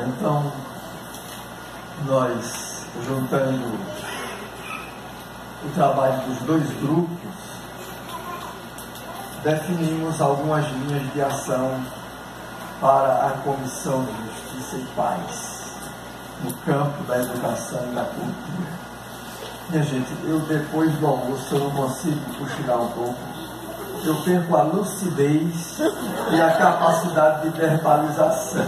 Então, nós, juntando o trabalho dos dois grupos, definimos algumas linhas de ação para a Comissão de Justiça e Paz, no campo da educação e da cultura. Minha gente, eu depois do almoço eu não consigo cochilar um pouco. Eu perco a lucidez e a capacidade de verbalização.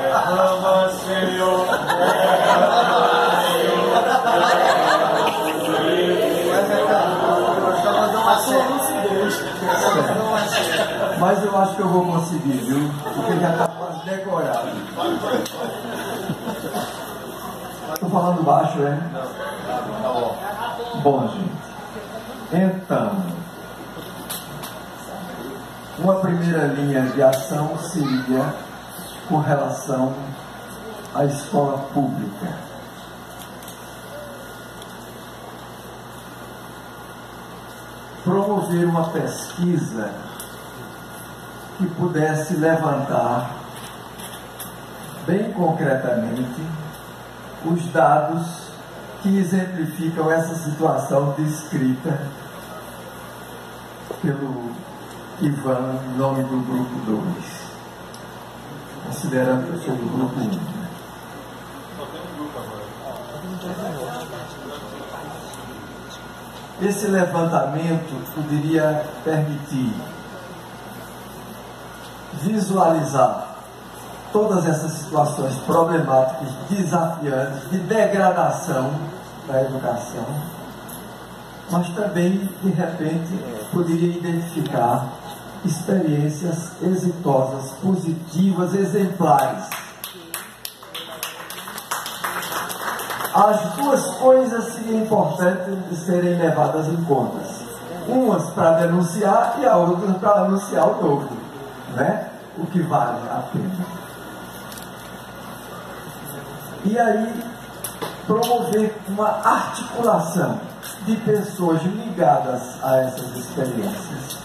Derrama, Senhor, mas eu acho que eu vou conseguir, viu? Porque já está quase decorado. Estou falando baixo, é? Bom, gente. Então, uma primeira linha de ação seria com relação à escola pública. Promover uma pesquisa que pudesse levantar bem concretamente os dados que exemplificam essa situação descrita pelo Ivan em nome do grupo 2, considerando que eu sou do grupo 1. Esse levantamento poderia permitir visualizar todas essas situações problemáticas, desafiantes, de degradação da educação, mas também, de repente, poderia identificar experiências exitosas, positivas, exemplares. As duas coisas seriam importantes de serem levadas em conta. Umas para denunciar e a outra para anunciar o novo, né? O que vale a pena. E aí, promover uma articulação de pessoas ligadas a essas experiências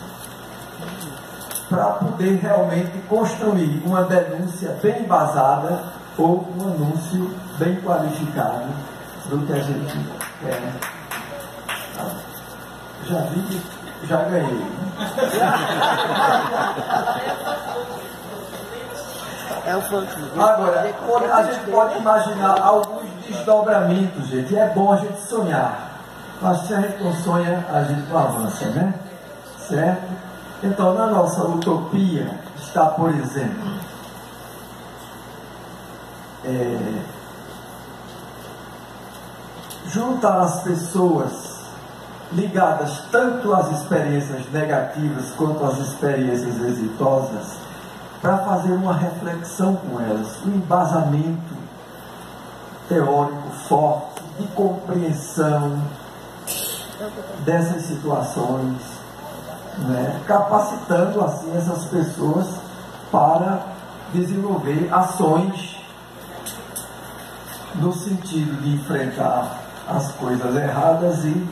para poder realmente construir uma denúncia bem embasada ou um anúncio bem qualificado do que a gente quer. Já vi, já ganhei. Agora, a gente pode imaginar alguns desdobramentos, gente, e é bom a gente sonhar. Mas se a gente não sonha, a gente não avança, né? Certo? Então, na nossa utopia está, por exemplo, juntar as pessoas ligadas tanto às experiências negativas quanto às experiências exitosas, para fazer uma reflexão com elas, um embasamento teórico forte, de compreensão dessas situações, né? Capacitando assim essas pessoas para desenvolver ações no sentido de enfrentar as coisas erradas e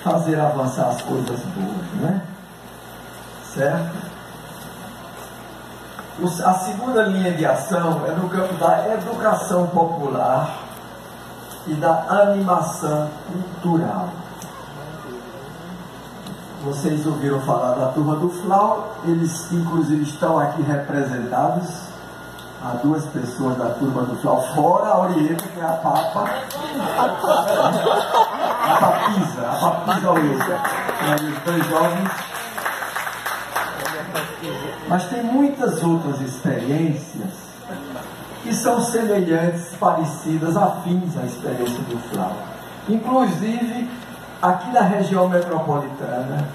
fazer avançar as coisas boas, né? Certo? A segunda linha de ação é no campo da educação popular e da animação cultural. Vocês ouviram falar da turma do FLAU, eles inclusive estão aqui representados, há duas pessoas da turma do FLAU, fora a Orienta, que é a Papa, a Papisa Orienta, os dois jovens. Mas tem muitas outras experiências que são semelhantes, parecidas, afins à experiência do FLAU. Inclusive, aqui na região metropolitana,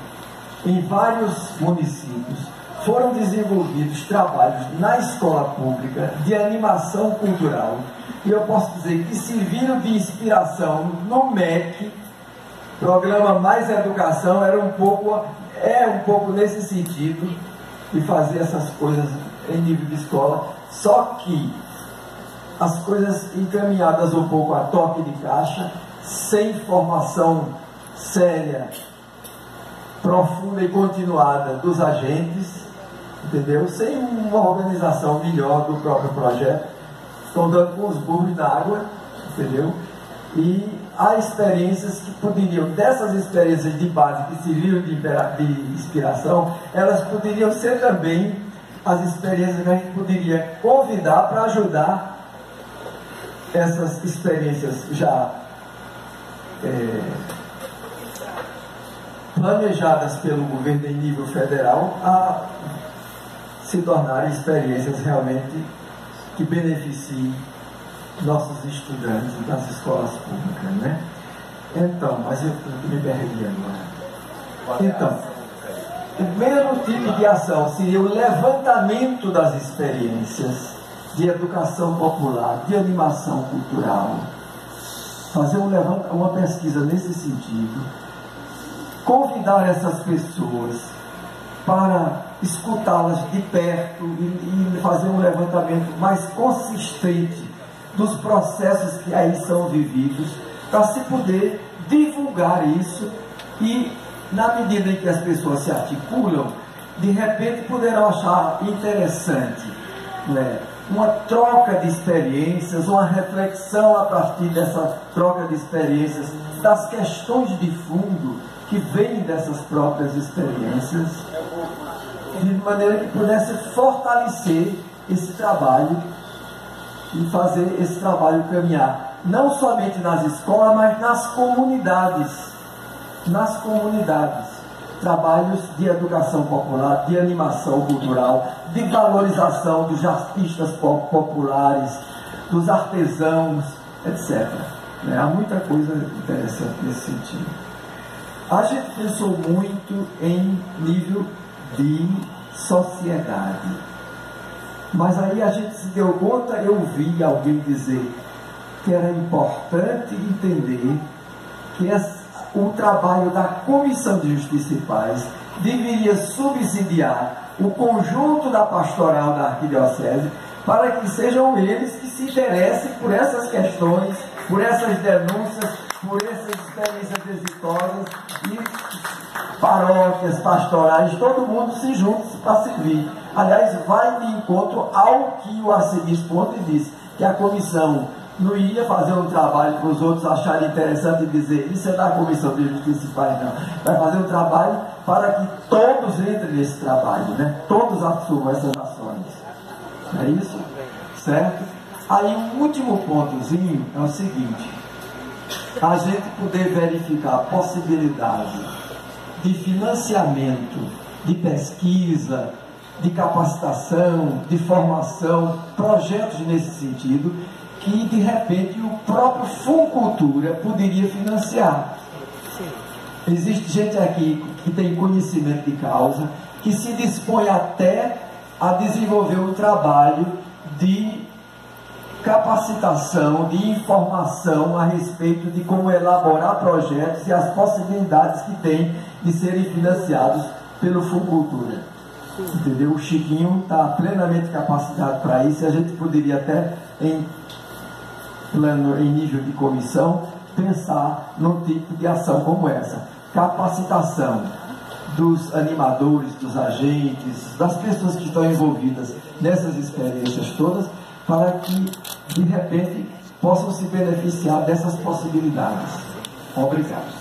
em vários municípios, foram desenvolvidos trabalhos na escola pública de animação cultural. E eu posso dizer que serviram de inspiração no MEC, Programa Mais Educação, é um pouco nesse sentido, de fazer essas coisas em nível de escola, só que as coisas encaminhadas um pouco a toque de caixa, sem formação séria, profunda e continuada dos agentes, entendeu? Sem uma organização melhor do próprio projeto, estão dando com os burros na água, entendeu? E há experiências que poderiam, dessas experiências de base que serviram de inspiração, elas poderiam ser também as experiências que a gente poderia convidar para ajudar essas experiências já planejadas pelo governo em nível federal a se tornarem experiências realmente que beneficiem nossos estudantes das escolas públicas, né? Então, mas eu me perdi agora. Então, o mesmo tipo de ação seria o levantamento das experiências de educação popular, de animação cultural, fazer uma pesquisa nesse sentido, convidar essas pessoas para escutá-las de perto e fazer um levantamento mais consistente dos processos que aí são vividos, para se poder divulgar isso e, na medida em que as pessoas se articulam, de repente poderão achar interessante, né, uma troca de experiências, uma reflexão a partir dessa troca de experiências, das questões de fundo que vêm dessas próprias experiências, de maneira que pudesse fortalecer esse trabalho e fazer esse trabalho caminhar, não somente nas escolas, mas nas comunidades. Nas comunidades. Trabalhos de educação popular, de animação cultural, de valorização dos artistas populares, dos artesãos, etc. Há muita coisa interessante nesse sentido. A gente pensou muito em nível de sociedade. Mas aí a gente se deu conta, eu vi alguém dizer que era importante entender que o trabalho da Comissão de Justiça e Paz deveria subsidiar o conjunto da pastoral da Arquidiocese para que sejam eles que se interessem por essas questões, por essas denúncias, por essas experiências exitosas e paróquias, pastorais, todo mundo se junte para servir. Aliás, vai de encontro ao que o arcebispo ontem disse, que a comissão não ia fazer um trabalho para os outros acharem interessante e dizer isso é da Comissão de Justiça e Paz, não. Vai fazer um trabalho para que todos entrem nesse trabalho, né? Todos assumam essas ações. É isso? Certo? Aí um último pontozinho é o seguinte: a gente poder verificar a possibilidade de financiamento, de pesquisa, de capacitação, de formação, projetos nesse sentido, que de repente o próprio Funcultura poderia financiar. Existe gente aqui que tem conhecimento de causa, que se dispõe até a desenvolver um trabalho de capacitação, de informação a respeito de como elaborar projetos e as possibilidades que tem de serem financiados pelo Funcultura. Entendeu? O Chiquinho está plenamente capacitado para isso, e a gente poderia até, em nível de comissão, pensar num tipo de ação como essa. Capacitação dos animadores, dos agentes, das pessoas que estão envolvidas nessas experiências todas, para que, de repente, possam se beneficiar dessas possibilidades. Obrigado.